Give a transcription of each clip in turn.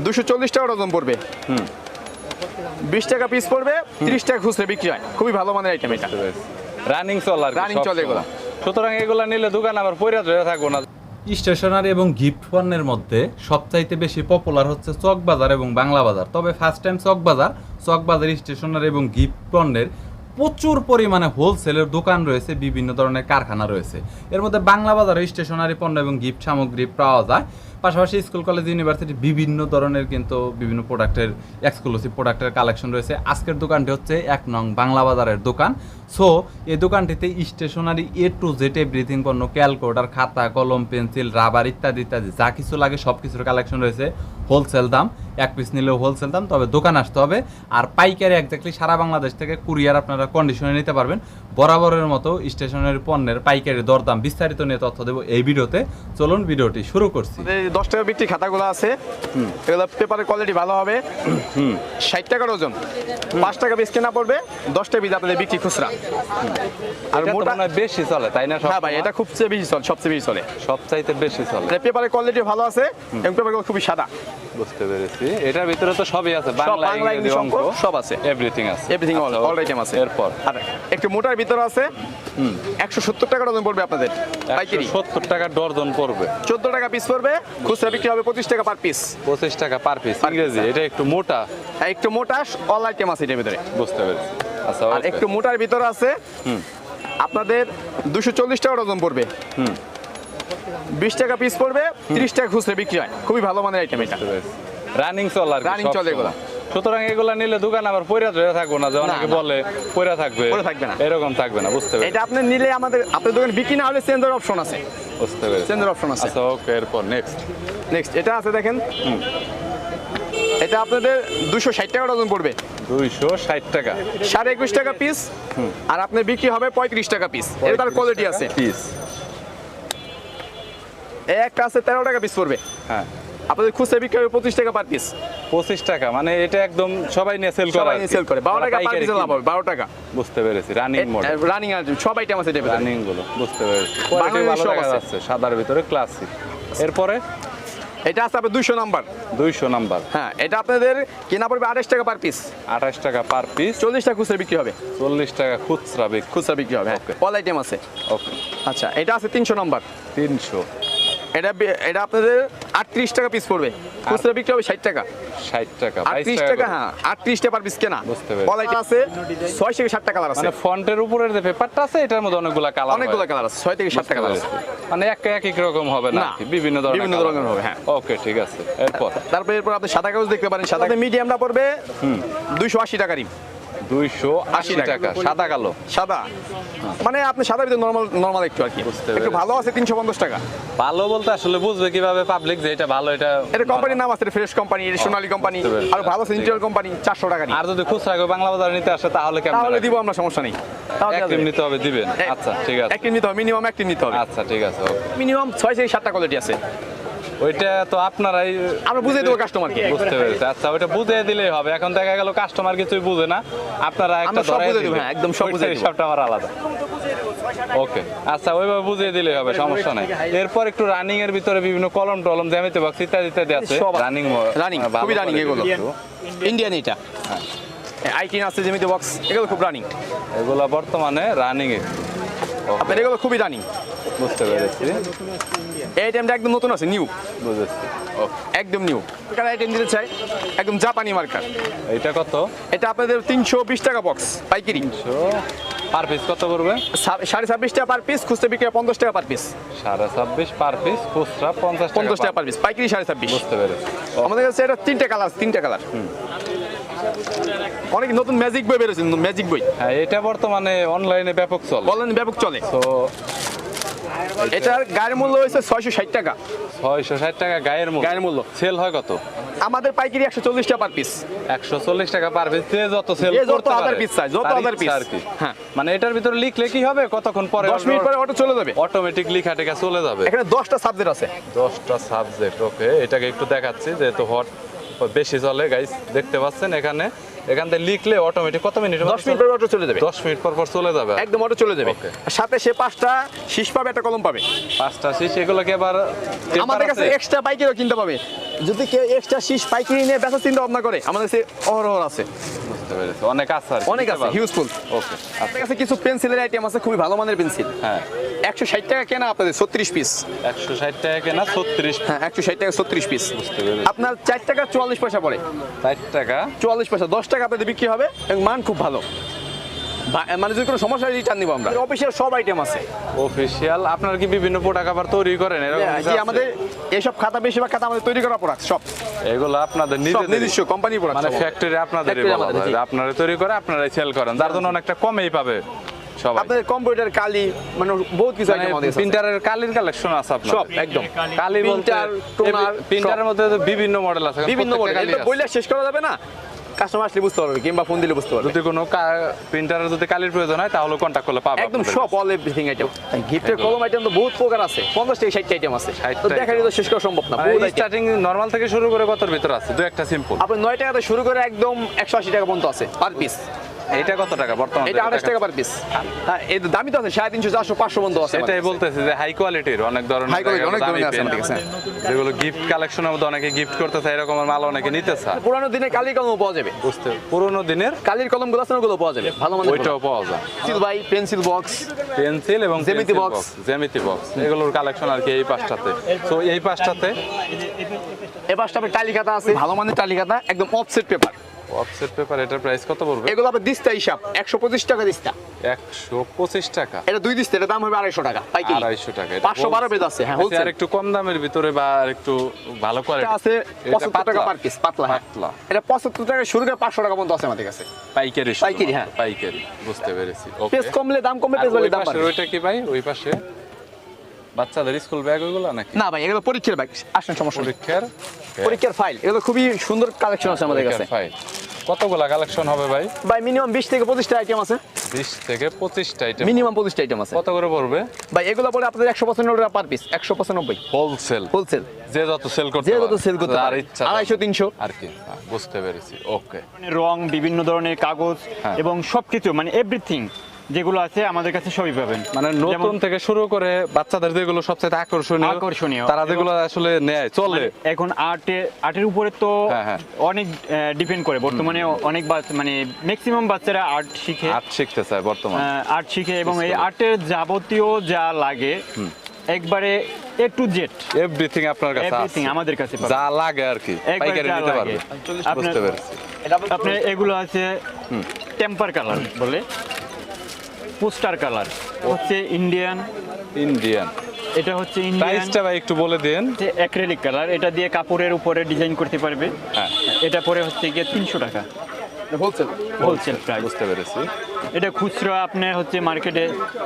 240 টাকা ডজন পড়বে। 20 টাকা পিস পড়বে, 30 টাকা খুচরা বিক্রি হয়। খুবই ভালো মানের আইটেম এটা। রানিং চলে, রানিং চলে এগুলা। সুতরাং এগুলা নিলে দোকান আবার পয়রা ধরে থাকবো না। স্টেশনারি এবং গিফট পণ্যের মধ্যে সবচাইতে বেশি পপুলার হচ্ছে চকবাজার এবং বাংলা বাজার। তবে ফার্স্ট টাইম চকবাজার স্টেশনারি এবং গিফট পণ্যের প্রচুর পরিমাণে হোলসেলের দোকান রয়েছে, বিভিন্ন ধরনের কারখানা রয়েছে। এর মধ্যে বাংলা বাজারে স্টেশনারি পণ্য এবং গিফট সামগ্রী পাওয়া যায়। পাশাপাশি স্কুল কলেজ ইউনিভার্সিটি বিভিন্ন ধরনের কিন্তু বিভিন্ন প্রোডাক্টের এক্সক্লুসিভ প্রোডাক্টের কালেকশন রয়েছে। আজকের দোকানটি হচ্ছে 1 নং বাংলা বাজারের দোকান। সো এই দোকানটিতে stationery A to Z everything পণ্য, ক্যালকুলেটর, খাতা, কলম, পেন্সিল, রাবার ইত্যাদি ইত্যাদি যা কিছু লাগে সব কিছুর কালেকশন রয়েছে। হোলসেল দাম, এক পিস নিলেও হোলসেল দাম। তবে দোকান আসতে হবে। আর পাইকারি এক্স্যাক্টলি সারা বাংলাদেশ থেকে কুরিয়ার আপনারা কন্ডিশনে নিতে পারবেন। বরাবরের মতো স্টেশনারি পণ্যের পাইকারি দরদাম বিস্তারিত নিয়ে তথ্য দেবো এই ভিডিওতে। চলুন ভিডিওটি শুরু করছি। 10 টাকা বিক্রি খাতাগুলো আছে, এগুলো পেপারের কোয়ালিটি ভালো হবে। 60 টাকা ডজন, 5 টাকা পিস কেনা পড়বে, 10 টাকা পিস আপনাদের বিক্রি খুচরা। আর মোটা বেশি চলে, তাই না? হ্যাঁ ভাই, এটা খুবই বেশি চলে, সবচেয়ে বেশি চলে, সবচাইতে বেশি চলে। পেপারের কোয়ালিটি ভালো আছে এবং পেপারগুলো খুবই সাদা। বুঝতে পেরেছি। এটার ভিতরে তো সবই আছে, বাংলা ইংরেজি অঙ্ক সব আছে, এভরিথিং আছে, এভরিথিং অল আইটেম আছে। এরপর আর একটু মোটার ভিতরে আছে, 170 টাকা ডজন পড়বে আপনাদের পাইকারি। 70 টাকা ডজন পড়বে, 14 টাকা পিস পড়বে, খুচরা বিক্রি হবে 25 টাকা পার পিস। 25 টাকা পার পিস। ইংরেজি এটা একটু মোটা, হ্যাঁ একটু মোটা, অল আইটেম আছে এটার ভিতরে। বুঝতে পেরেছি। আচ্ছা, আর একটু মোটার ভিতরে আছে আপনাদের 240 টাকা ডজন পড়বে। 20 টাকা পিস পড়বে, 30 টাকা খুচরা বিক্রি হয়। খুবই ভালো মানের আইটেম এটা। রানিং চলে, রানিং চলে এগুলা। সুতরাং এগুলা নিলে দোকান আবার পয়রা ধরে থাকবো না, যে অনেকে বলে পয়রা থাকবে, না, এরকম থাকবে না। বুঝতে পেরেছি। এটা আপনি নিলে আপনাদের দোকানে বিক্রি না হলে চেঞ্জের অপশন আছে। বুঝতে পেরেছি, চেঞ্জের অপশন আছে। আচ্ছা ওকে। এরপর নেক্সট এটা আছে দেখেন, এটা আপনাদের 260 টাকা ডজন পড়বে। 260 টাকা, 21.5 টাকা পিস। আর আপনার বিক্রি হবে 35 টাকা পিস। এটার কোয়ালিটি আছে পিস। একটা আছে 13 টাকা পিস পড়বে। হ্যাঁ, আপনাদের খুচরা বিক্রি হবে 25 টাকা পার পিস। 25 টাকা, মানে এটা একদম সবাই নিয়ে সেল করে, 12 টাকা পার পিস লাভ হবে, 12 টাকা। বুঝতে পেরেছি। রানিং মডেল, রানিং আর সব আইটেম আছে এটা। রানিং গুলো বুঝতে পেরেছি। কোয়ালিটি ভালো দেখা যাচ্ছে, সাদার ভিতরে ক্লাসিক। এরপরে এটা আছে আপনাদের 200 নাম্বার। 200 নাম্বার। হ্যাঁ, এটা আপনাদের কেনা পড়বে 28 টাকা পার পিস। 28 টাকা পার পিস, 40 টাকা খুচরা বিক্রি হবে। 40 টাকা খুচরা বিক্রি হবে। অল আইটেম আছে। ওকে। আচ্ছা, এটা আছে 300 নাম্বার। 300, এটা আপনাদের 38 টাকা পিস পড়বে, খুচরা বিক্রি হবে 60 টাকা। 60 টাকা, 38 টাকা। হ্যাঁ, 38 টাকা পার পিস কেনা। বুঝতে পেরেছি। অল আইটেম আছে 6 থেকে 7 টাকা কালার আছে। মানে ফন্টের উপরের যে পেপারটা আছে এটার মধ্যে অনেকগুলা কালার আছে, 6 থেকে 7 টাকা কালার আছে। মানে এক রকম হবে না, বিভিন্ন ধরনের হবে। হ্যাঁ, ওকে, ঠিক আছে। এরপর আপনি সাদা কাগজ দেখতে পারেন। সাদা মিডিয়ামটা পড়বে 280 টাকা রিম। 280 টাকা, সাদা কালো। সাদা মানে আপনি সাদার ভিতরে নরমাল একটু আর কি, একটু ভালো আছে 350 টাকা। ভালো বলতে আসলে বুঝবে কিভাবে পাবলিক যে এটা ভালো? এটা কোম্পানির নাম আছে, ফ্রেশ কোম্পানি, সোনালী কোম্পানি। আর ভালো সেন্ট্রাল কোম্পানি 400 টাকা। আর যদি খুচরা বাংলা বাজারে নিতে আসে তাহলে কেমন? তাহলে দিব আমরা, সমস্যা নেই। এক টিম নিতে হবে, দিবেন? আচ্ছা ঠিক আছে, এক টিম নিতে হবে, মিনিমাম এক টিম নিতে হবে। আচ্ছা ঠিক আছে, মিনিমাম 6 থেকে 7টা কোয়ালিটি আছে। ওইটা তো আপনারাই আমরা বুঝিয়ে দেবো কাস্টমারকে। বুঝতে পেরেছি। আচ্ছা, ওইটা বুঝিয়ে দিলেই হবে। এখন দেখা গেল কাস্টমার কিছুই বুঝে না, আপনারা একটা ধরে দিবেন। হ্যাঁ, একদম সব বুঝিয়ে দেব। সবটা আমার আলাদা। ওকে, আচ্ছা ওইভাবে বুঝিয়ে দিলেই হবে, সমস্যা নাই। এরপর একটু রানিং এর ভিতরে বিভিন্ন কলম টলম, জ্যামিতি বক্স ইত্যাদি আছে। রানিং খুবই রানিং এগুলো। ইন্ডিয়ান এটা আইকিন আছে, জ্যামিতি বক্স, এগুলো খুব রানিং। এগুলো বর্তমানে রানিং এ আপনার, এগুলো খুবই রানিং। বুঝতে পেরেছি। এই আইটেমটা একদম নতুন আছে, নিউ। বুঝেছি, একদম নিউ। কার আইটেম দিতে চাই, একদম জাপানি মার্কার। এটা কত? এটা আপনাদের 320 টাকা বক্স পাইকারি। পার পিস কত করবে? 26.5 টাকা পার পিস, খুচরা বিক্রি 50 টাকা পার পিস। 26.5 পার পিস, খুচরা 50 টাকা পার পিস, পাইকারি 26.5। বুঝতে পেরেছি। আমাদের কাছে এটা 3টা কালার, 3টা কালার। অনেক নতুন ম্যাজিক বই বেরোছে, ম্যাজিক বই। হ্যাঁ, এটা বর্তমানে অনলাইনে ব্যাপক চলে। অনলাইনে ব্যাপক চলে। তো এটার গায়ের মূল্য হয়েছে 660 টাকা। 660 টাকা গায়ের মূল্য। সেল হয় কত? আমাদের পাইকারি 140 টাকা পার পিস। 140 টাকা পার পিস। যে যত সেল করতে পারে, হাজার পিস চাই, যত হাজার পিস আর কি। হ্যাঁ, মানে এটার ভিতরে লিখলে কি হবে, কতক্ষণ পরে? 10 মিনিট পরে অটো চলে যাবে, অটোমেটিক লেখা টেকা চলে যাবে। এখানে 10টা সাবজেক্ট আছে। 10টা সাবজেক্ট। ওকে, এটাকে একটু দেখাচ্ছি যেহেতু হট বেশি চলে। গাইস দেখতে পাচ্ছেন এখানে এখান থেকে লিখলে অটোমেটিক কত মিনিট 10 মিনিট পর অটো চলে যাবে, 10 মিনিট পর পর চলে যাবে একদম অটো চলে যাবে। Okay. আর সাথে সে 5টা শীষ পাবে, একটা কলম পাবে। 5টা শীষ, এগুলোকে আবার আমাদের কাছে এক্সট্রা পাইকারিও কিনতে পাবে। যদি কেউ এক্সট্রা শীষ পাইকারি নিয়ে বেচার চিন্তা ভাবনা করে, আমাদের কাছে অহরহ আছে, বুঝতে পেরেছি, অনেক আছে আর কি, অনেক নিতে আছে, পারবে। হিউজফুল। ওকে, আমাদের কাছে কিছু পেন্সিলের আইটেম আছে, খুবই ভালো মানের পেন্সিল। হ্যাঁ 160 টাকা কেনা আপনাদের 36 পিস। 160 টাকা কেনা 36, হ্যাঁ 160 টাকা 36 পিস। বুঝতে পেরেছি। আপনার 4 টাকা 44 পয়সা পড়ে। 4 টাকা 44 পয়সা, 10 টাকা আপনাদের বিক্রি হবে এবং মান খুব ভালো। মানে যদি কোনো সমস্যা হয় রিটার্ন নিব আমরা। অফিসিয়াল সব আইটেম আছে। অফিশিয়াল। আপনার কি বিভিন্ন প্রোডাক্ট আবার তৈরি করেন এরকম কিছু জি, আছে? আমাদের এইসব খাতা, বেশিরভাগ খাতা আমাদের তৈরি করা প্রোডাক্ট সব। এগুলো আপনাদের সব নিজেদের নিজস্ব কোম্পানি প্রোডাক্ট। মানে ফ্যাক্টরি আপনাদেরই Factory বলা আমাদের, যায়, জি। আপনারা তৈরি করে আপনারাই সেল করেন, যার জন্য অনেকটা কমেই পাবে সবাই। আপনাদের কম্পিউটার কালি, মানে বহুত কিছু আইটেম আমাদের কাছে আছে। প্রিন্টারের কালির কালেকশন আছে আপনার? সব একদম। কালি বলতে Printer, toner, প্রিন্টারের মধ্যে তো বিভিন্ন মডেল আছে, বিভিন্ন মডেল, প্রত্যেকটা এটা কালি বইলে শেষ করা যাবে না। কাস্টমার আসলে বুঝতে পারবে কিংবা ফোন দিলে বুঝতে পারবে। যদি কোনো প্রিন্টারের যদি কালির প্রয়োজন হয় তাহলে কন্টাক্ট করলে পাবে একদম আপনাদের সব কাছে। All everything item. গিফটের কলম আইটেম তো বহুত প্রকার আছে, 50 থেকে 60 আইটেম আছে। 60 তো দেখা তো শেষ করা সম্ভব না। বহুত item। স্টার্টিং নরমাল থেকে শুরু করে কতর ভিতর আছে? দু একটা সিম্পল। আপনি 9 টাকা থেকে শুরু করে একদম 180 টাকা পর্যন্ত আছে পার পিস। এটা কত টাকা বর্তমানে? এটা 28 টাকা পার পিস। হ্যাঁ, এই দামি তো আছে, 350, 400, 500 পর্যন্ত আছে। এটাই বলতেছে যে হাই কোয়ালিটির অনেক ধরনের High quality, অনেক দামি ধরনের আছে pen, আমাদের কাছে। যেগুলো গিফট কালেকশনের মধ্যে অনেকে গিফট করতে চায়, এরকম মাল অনেকে নিতে চায়। পুরানো দিনে কালির কলম পাওয়া যাবে, বুঝতে পুরোনো দিনের কালির কলমগুলো আছে ওগুলো পাওয়া যাবে ভালো মানের। ওইটাও পাওয়া যায়। পেন্সিল ভাই, পেন্সিল বক্স, পেন্সিল এবং Geometry box। জ্যামিতি বক্স, এগুলোর কালেকশন আর কি এই পাঁচটাতে। তো এই পাঁচটাতে এই পাশটা আপনার টালি খাতা আছে, ভালো মানের টালি খাতা, একদম অফসেট পেপার। অফসেট পেপার, এটার প্রাইস কত পড়বে? এগুলো আপনার দিস্তা হিসাব 125 টাকা দিস্তা। 125 টাকা। এটা 2 দিস্তা, এটা দাম হবে 250 টাকা পাইকারি। 250 টাকা। 512 পেজ আছে, হ্যাঁ আর হোলসেল একটু কম দামের ভিতরে বা আর একটু ভালো কোয়ালিটি আছে 75 টাকা পার পিস, পাতলা। হ্যাঁ। পাতলা। এটা 75 টাকা শুরু করে 500 টাকা পর্যন্ত আছে আমাদের কাছে। পাইকারি পাইকারি, হ্যাঁ। পাইকারি, বুঝতে পেরেছি। ওকে। পেজ কমলে দাম কমবে, পেজ বাড়লে দাম বাড়বে। ওইটা কি ভাই? ওই পাশে বাচ্চাদের স্কুল ব্যাগ ওইগুলো নাকি? না ভাই, এগুলো পরীক্ষার ব্যাগ, আসেন সমস্যা নেই। পরীক্ষার পরীক্ষার ফাইল, এগুলো খুবই সুন্দর কালেকশন আছে আমাদের কাছে। ফাইল কতগুলা কালেকশন হবে ভাই? ভাই মিনিমাম 20 থেকে 25টা আইটেম আছে, 20 থেকে 25টা আইটেম। মিনিমাম 25টা আইটেম আছে। কত করে পড়বে ভাই এগুলো পরে আপনাদের 195 টাকা পার পিস, 195 হোলসেল? হোলসেল, যে যত সেল করতে যে যত পারে, সেল করতে যার পারে, ইচ্ছা 250, 300। আর কি। বুঝতে পেরেছি। ওকে। রং, বিভিন্ন ধরনের কাগজ হ্যাঁ। এবং সবকিছু মানে এভরিথিং যেগুলো আছে আমাদের কাছে সবই পাবেন। মানে নতুন যেমন থেকে শুরু করে বাচ্চাদের যেগুলো সবচেয়ে আকর্ষণীয়, তারা যেগুলো আসলে নেয় চলে। এখন আর্টের উপরে তো হ্যাঁ, হ্যাঁ। অনেক ডিপেন্ড করে। বর্তমানে অনেক মানে ম্যাক্সিমাম বাচ্চারা আর্ট শিখে, আর্ট শিখতে চায় বর্তমানে। আর্ট শিখে এবং এই আর্টের যাবতীয় যা লাগে একবারে এ টু জেড এভরিথিং আপনার কাছে আছে, এভরিথিং আমাদের কাছে পাবেন। যা লাগে আর কি একবারে পাইকারি যা নিতে লাগে। পারবে। আপনার- বুঝতে পেরেছি। আপনার এগুলো আছে টেম্পার কালার বলে, পোস্টার কালার হচ্ছে ইন্ডিয়ান, এটা হচ্ছে ইন্ডিয়ান। প্রাইসটা ভাই একটু বলে দেন। অ্যাক্রিলিক কালার, এটা দিয়ে কাপড়ের উপরে ডিজাইন করতে পারবে। হ্যাঁ। এটা পরে হচ্ছে গিয়ে 300 টাকা হোলসেল। Wholesale price. বুঝতে পেরেছি। এটা খুচরা আপনার হচ্ছে মার্কেটে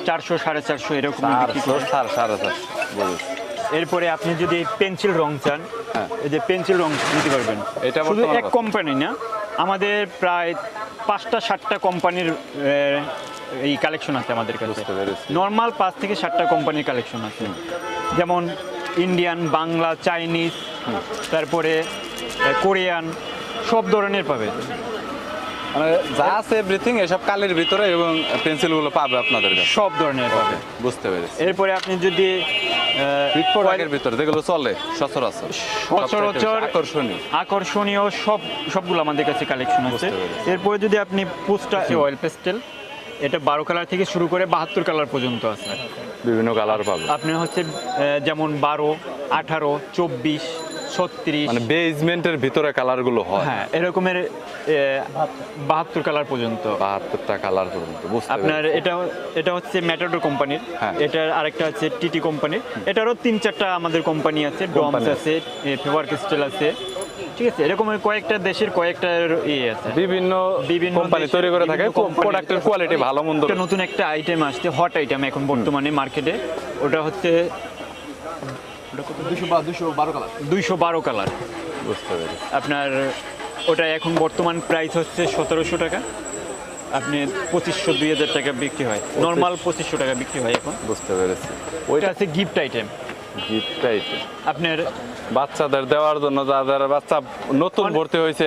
400, 450 এরকম বিক্রি করে। 450 বুঝেছি। এরপরে আপনি যদি পেন্সিল রং চান, হ্যাঁ। এই যে পেন্সিল রং নিতে পারবেন। এটা শুধু বর্তমানে এক কত? কোম্পানি না, আমাদের প্রায় 5টা 7টা কোম্পানির এই কালেকশন আছে আমাদের কাছে। বুঝতে পেরেছি। নর্মাল 5 থেকে 7টা কোম্পানির কালেকশন আছে, যেমন ইন্ডিয়ান, বাংলা, চাইনিজ, তারপরে কোরিয়ান, সব ধরনের পাবে। মানে যা আছে এভরিথিং এসব কালির ভিতরে এবং পেন্সিলগুলো পাবে আপনাদের কাছে। সব ধরনের পাবে। বুঝতে পেরেছি। এরপরে আপনি যদি প্রোডাক্টের ভিতরে যেগুলো চলে সচরাচর সচরাচর আকর্ষণীয় আকর্ষণীয় সবগুলো আমাদের কাছে কালেকশন আছে। বুঝতে পেরেছি। এরপরে যদি আপনি পোস্টার অয়েল পেস্টেল, এটা 12 কালার থেকে শুরু করে 72 কালার পর্যন্ত আছে। বিভিন্ন কালার পাবে। আপনি হচ্ছে যেমন 12, 18, 24, 36, মানে বেজমেন্টের ভিতরে কালারগুলো হয়। হ্যাঁ এরকমের 72 কালার পর্যন্ত। 72টা কালার পর্যন্ত। বুঝতে আপনার পেরেছি। এটা হচ্ছে ম্যাটাডোর কোম্পানির, হ্যাঁ। এটার আরেকটা আছে টিটি কোম্পানির। এটারও 3-4টা আমাদের কোম্পানি আছে, ডমস কোম্পানি আছে, ফেভার ক্রিস্টাল আছে, ঠিক আছে। এরকম কয়েকটা দেশের কয়েকটা ইয়ে আছে, বিভিন্ন কোম্পানি দেশের তৈরি করে থাকে, বিভিন্ন কোম্পানি। প্রোডাক্টের কোয়ালিটি ভালো মন্দ। একটা নতুন একটা আইটেম আসছে, হট আইটেম এখন বর্তমানে মার্কেটে, ওটা হচ্ছে 212 কালার। 212 কালার। বুঝতে পেরেছি। আপনার ওটা এখন বর্তমান প্রাইস হচ্ছে 1700 টাকা, আপনি 2500, 2000 টাকা বিক্রি হয়। নর্মাল 2500 টাকা বিক্রি হয় এখন। বুঝতে পেরেছি। ওইটা আছে গিফট আইটেম। গিফট আইটেম আপনার বাচ্চাদের দেওয়ার জন্য, যাদের বাচ্চা নতুন ভর্তি হয়েছে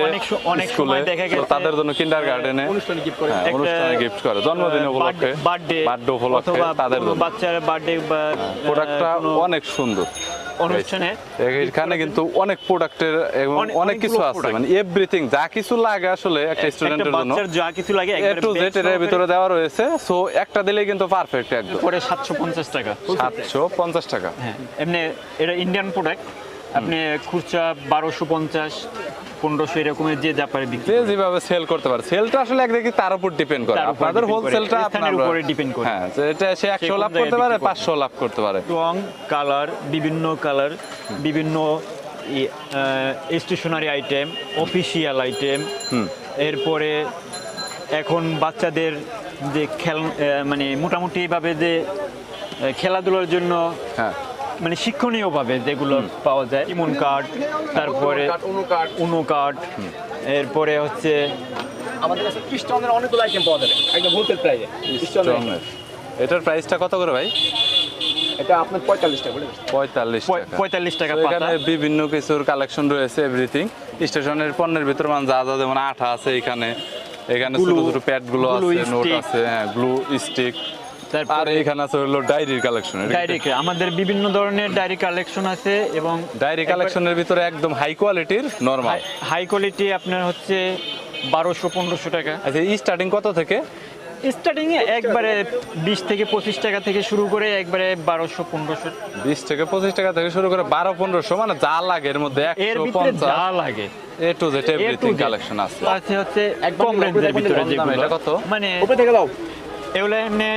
অনেক স্কুলে, সময় দেখা গেছে তাদের জন্য কিন্ডারগার্টেনে অনুষ্ঠানে গিফট করে একটা অনুষ্ঠানে গিফট করে, জন্মদিন উপলক্ষে, বার্থডে উপলক্ষে অথবা তাদের জন্য বাচ্চার বার্থডে বা প্রোডাক্টটা কোনো অনেক সুন্দর। অনুষ্ঠানে এখানে কিন্তু অনেক প্রোডাক্টের এবং অনেক কিছু অনেকগুলো আছে, product। মানে এভরিথিং যা কিছু লাগে আসলে একটা একটা স্টুডেন্টের জন্য বাচ্চার যা কিছু লাগে এ একবারে টু base জেড এর সহকারে ভিতরে দেওয়া রয়েছে। সো একটা দিলেই কিন্তু পারফেক্ট একদম। পরে 750 টাকা। 750 টাকা। হ্যাঁ, এমনি এটা ইন্ডিয়ান প্রোডাক্ট, আপনি খুচরা 1250 1500 এরকমের যে যা পারে বিক্রি যে যেভাবে সেল করতে পারে, সেলটা আসলে একদিকে তার উপর ডিপেন্ড করে, তার উপর আপনাদের depend করে, হোলসেলটা স্থানের উপরে depend করে। হ্যাঁ, যে এটা সে 100 কোন লাভ জায়গায় করতে পারে, বিক্রি করবে। 500 লাভ করতে পারে। রং কালার, বিভিন্ন স্টেশনারি আইটেম, অফিসিয়াল আইটেম, এরপরে এখন বাচ্চাদের যে মানে মোটামুটি ভাবে যে খেলাধুলার জন্য হ্যাঁ, মানে শিক্ষণীয় ভাবে যেগুলো পাওয়া যায়, ইমন কার্ড, তারপরে উনো কার্ড, এরপরে হচ্ছে আমাদের কাছে ক্রিস্টানের অনেকগুলো আইটেম পাওয়া যাবে একদম হোলসেল প্রাইসে। স্ট্রংয়ের। এটার প্রাইসটা কত করে ভাই? এটা আপনার 45 টাকা বলে 45 টাকা। 45 টাকা তো পাতা। এখানে বিভিন্ন কিছুর কালেকশন রয়েছে, এভরিথিং স্টেশনের পণ্যের ভিতর মানে যা যা, যেমন আঠা আছে এখানে, এখানে ছোট Glue, ছোট প্যাড গুলো glue আছে, নোট stick। আছে, হ্যাঁ, গ্লু স্টিক। আর তারপরে এখানে আছে হলো ডায়েরির কালেকশন। ডায়েরি, আমাদের বিভিন্ন ধরনের ডায়েরি কালেকশন আছে এবং ডায়েরি কালেকশনের ভিতরে একদম হাই কোয়ালিটির নরমাল। হাই কোয়ালিটি আপনার হচ্ছে 1200-1500 টাকা। আচ্ছা, স্টার্টিং কত থেকে? স্টার্টিং এ একবারে 20 থেকে 25 টাকা থেকে শুরু করে একবারে 1200-1500। 20 থেকে 25 টাকা থেকে শুরু করে 1200-1500, মানে যা লাগে এর মধ্যে এর ভিতরে 150 যা লাগে A to Z A to everything Z collection আছে। আছে হচ্ছে কম রেঞ্জের ভিতরে যেগুলো। এটা কত? মানে উপরে থেকে দাও এগুলো এমনি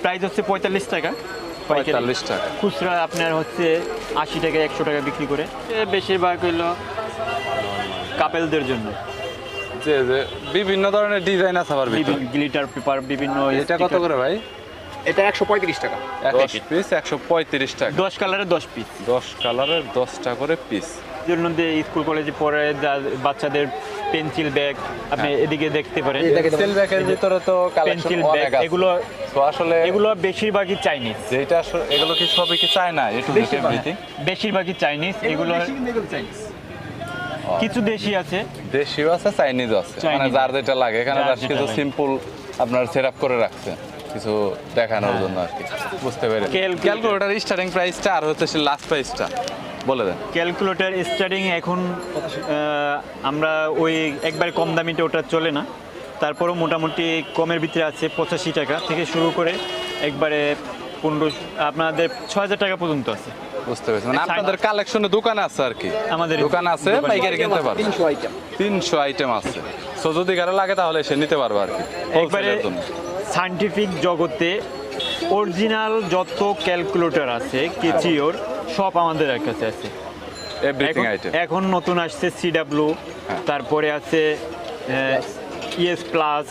প্রাইস হচ্ছে 45 টাকা পাইকারি। 45 টাকা। খুচরা আপনার হচ্ছে 80 টাকা 100 টাকা বিক্রি করে। বেশিরভাগ হইলো কাপেলদের জন্য যে যে বিভিন্ন ধরনের ডিজাইন আছে আবার ভিতরে। গ্লিটার পেপার, বিভিন্ন এটা কত করে ভাই? এটা 135 টাকা 10 পিস 135 টাকা। 10 কালারে 10 পিস 10 কালারের 10টা করে পিস। জন্য যে স্কুল কলেজে পড়ে বাচ্চাদের পেন্সিল ব্যাগ আপনি এদিকে দেখতে পারেন। পেন্সিল ব্যাগের ভিতরে তো কালেকশন পেন্সিল ব্যাগ অনেক আছে। এগুলো তো আসলে এগুলো বেশিরভাগই চাইনিজ। যেটা আসলে এগুলো কি সবই কি চায় না? একটু দেখে এভরিথিং বেশিরভাগই চাইনিজ। এগুলো কিছু দেশি আছে, দেশিও আছে, চাইনিজও আছে, মানে Chinese যার যেটা লাগে। এখানে যার জাস্ট যেটা কিছু লাগে। সিম্পল আপনার সেটআপ করে রাখছে কিছু দেখানোর জন্য আর কি, বুঝতে পেরে। ক্যালকুলেটর স্টার্টিং প্রাইসটা আর হচ্ছে লাস্ট প্রাইসটা বলে দেন। ক্যালকুলেটর স্টার্টিং এখন আমরা ওই একবারে কম দামিটা ওটা চলে না, তারপরেও মোটামুটি কমের ভিতরে আছে 85 টাকা থেকে শুরু করে একবারে 15 আপনাদের 6000 টাকা পর্যন্ত আছে। বুঝতে পেরেছি, মানে আপনাদের কালেকশনে দোকান আছে আর কি। আমাদের দোকান আছে, দোকান পাইকারি কিনতে পারবে। 300 আইটেম 300 আইটেম আছে। সো যদি কারো লাগে তাহলে এসে নিতে পারবে আর কি, একবারে হোলসেলের জন্য। সায়েন্টিফিক জগতে অরিজিনাল যত ক্যালকুলেটর আছে কেচিওর সব আমাদের কাছে আছে। Everything item. এখন নতুন আসছে CW, তারপরে আছে ES প্লাস,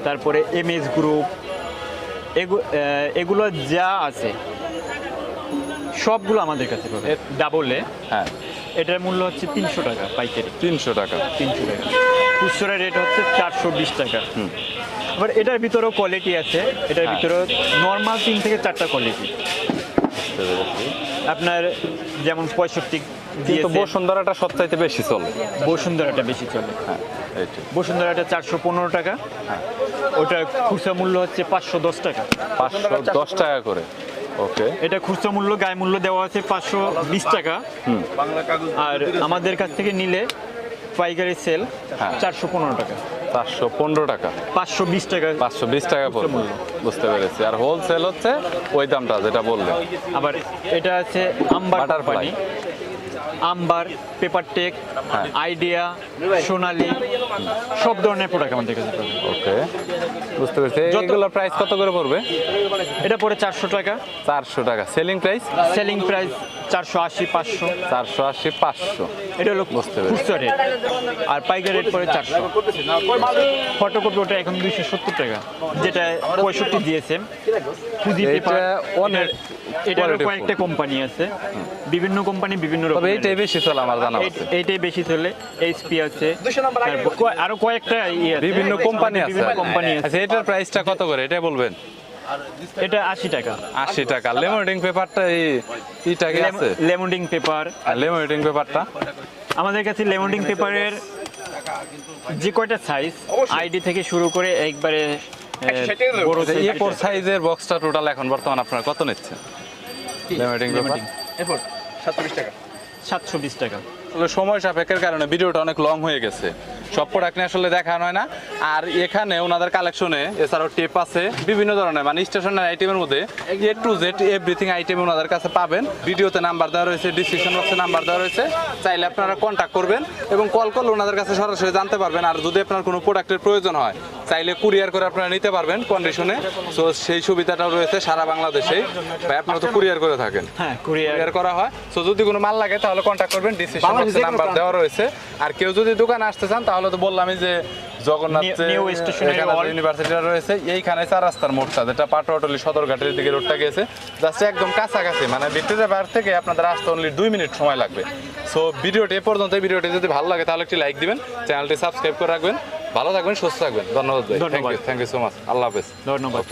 তারপরে MS গ্রুপ, এগুলো যা আছে সবগুলো আমাদের কাছে পাবে। ডাবলে হ্যাঁ, এটার মূল্য হচ্ছে 300 টাকা পাইকারি। 300 টাকা। 300 টাকা খুচরা রেট হচ্ছে 420 টাকা। আবার এটার ভিতরেও কোয়ালিটি আছে, এটার ভিতরেও নর্মাল 3 থেকে 4টা কোয়ালিটি। বুঝতে পেরেছি। আপনার যেমন 65 কিন্তু দিয়েছে, বসুন্ধরাটা সবচাইতে বেশি চলে। বসুন্ধরাটা বেশি চলে। হ্যাঁ, এইটাই। বসুন্ধরাটা 415 টাকা, ওটা খুচরা মূল্য হচ্ছে 510 টাকা। 510 টাকা করে। ওকে। এটা খুচরা মূল্য, গায়ে মূল্য দেওয়া আছে 520 টাকা। আর আমাদের কাছ থেকে নিলে পাইকারি সেল হ্যাঁ। 415 টাকা, 415 টাকা, 520 টাকা। 520 টাকা পড়বে। বুঝতে পেরেছি। আর হোলসেল হচ্ছে ওই দামটা যেটা বললেন। আবার এটা আছে Amber Butterfly। Company, Amber, Paper Tech, হ্যাঁ। আইডিয়া, সোনালি, সব ধরনের প্রোডাক্ট আমাদের কাছে পাবেন। ওকে, বুঝতে পেরেছি। যত- এগুলোর প্রাইস কত করে পড়বে? এটা পড়ে 400 টাকা, 400 টাকা। Selling price selling price 480, 500। 480, 500। এটা হলো বুঝতে পেরেছি। খুচরা রেট, আর পাইকারি রেট পড়ে 400। ফটোকপি ওটা এখন 270 টাকা, যেটা 65 দিয়েছে। ফুজি এটা পেপার অনেক এটার quality কয়েকটা কোম্পানি আছে, বিভিন্ন কোম্পানি বিভিন্ন তবে রকম। এইটাই বেশি চলে আমার জানা আছে। এইটাই বেশি চলে। HP আছে, 200 নাম্বার আগে তারপর আরো কয়েকটা ইয়ে আছে, বিভিন্ন কোম্পানি আছে। বিভিন্ন কোম্পানি আছে। আচ্ছা, এটার প্রাইসটা কত করে এটা বলবেন? এটা 80 টাকা। 80 টাকা। লেমিনেটিং পেপারটা এইটা কি আছে? লেমন্ডিং পেপার, আর লেমিনেটিং পেপারটা আমাদের কাছে লেমন্ডিং পেপারের যে কয়টা সাইজ আইডি থেকে শুরু করে একবারে বড় A4 সাইজের বক্সটা টোটাল এখন বর্তমান আপনারা কত নিচ্ছেন? লেমিনেটিং পেপার এরপর 720 টাকা। 720 টাকা। আসলে সময় সাপেক্ষের কারণে ভিডিওটা অনেক লং হয়ে গেছে, সব প্রোডাক্ট নিয়ে আসলে দেখানো হয় না। আর এখানে ওনাদের কালেকশনে এছাড়াও টেপ আছে বিভিন্ন ধরনের, মানে স্টেশনারি আইটেমের মধ্যে A to Z everything item ওনাদের কাছে পাবেন। ভিডিওতে নাম্বার দেওয়া রয়েছে, ডিসক্রিপশন বক্সে নাম্বার দেওয়া রয়েছে, চাইলে আপনারা কন্ট্যাক্ট করবেন এবং কল করলে ওনাদের কাছে সরাসরি জানতে পারবেন। আর যদি আপনার কোনো প্রোডাক্টের প্রয়োজন হয় চাইলে কুরিয়ার করে আপনারা নিতে পারবেন কন্ডিশনে। সো সেই সুবিধাটাও রয়েছে সারা বাংলাদেশেই। ভাই আপনারা তো কুরিয়ার করে থাকেন? হ্যাঁ, কুরিয়ার কুরিয়ার করা হয়। সো যদি কোনো মাল লাগে তাহলে কন্ট্যাক্ট করবেন, ডিসক্রিপশন বক্সে নাম্বার দেওয়া রয়েছে। আর কেউ যদি দোকানে আসতে চান তাহলে তো বললামই যে জগন্নাথ নিউ স্টেশনারি ইউনিভার্সিটিটা রয়েছে এইখানে 4 রাস্তার মোড়টা, যেটা পাটোয়াটলি সদরঘাটের দিকে রোডটা গেছে, জাস্ট একদম কাছাকাছি, মানে ভিক্টোরিয়া পার্ক থেকে আপনাদের আসতে অনলি 2 মিনিট সময় লাগবে। সো ভিডিওটি এ পর্যন্ত। ভিডিওটি যদি ভালো লাগে তাহলে একটি লাইক দিবেন, চ্যানেলটি সাবস্ক্রাইব করে রাখবেন। ভালো থাকবেন, সুস্থ থাকবেন। ধন্যবাদ ভাই। Thank you so much. Allah হাফেজ। ধন্যবাদ।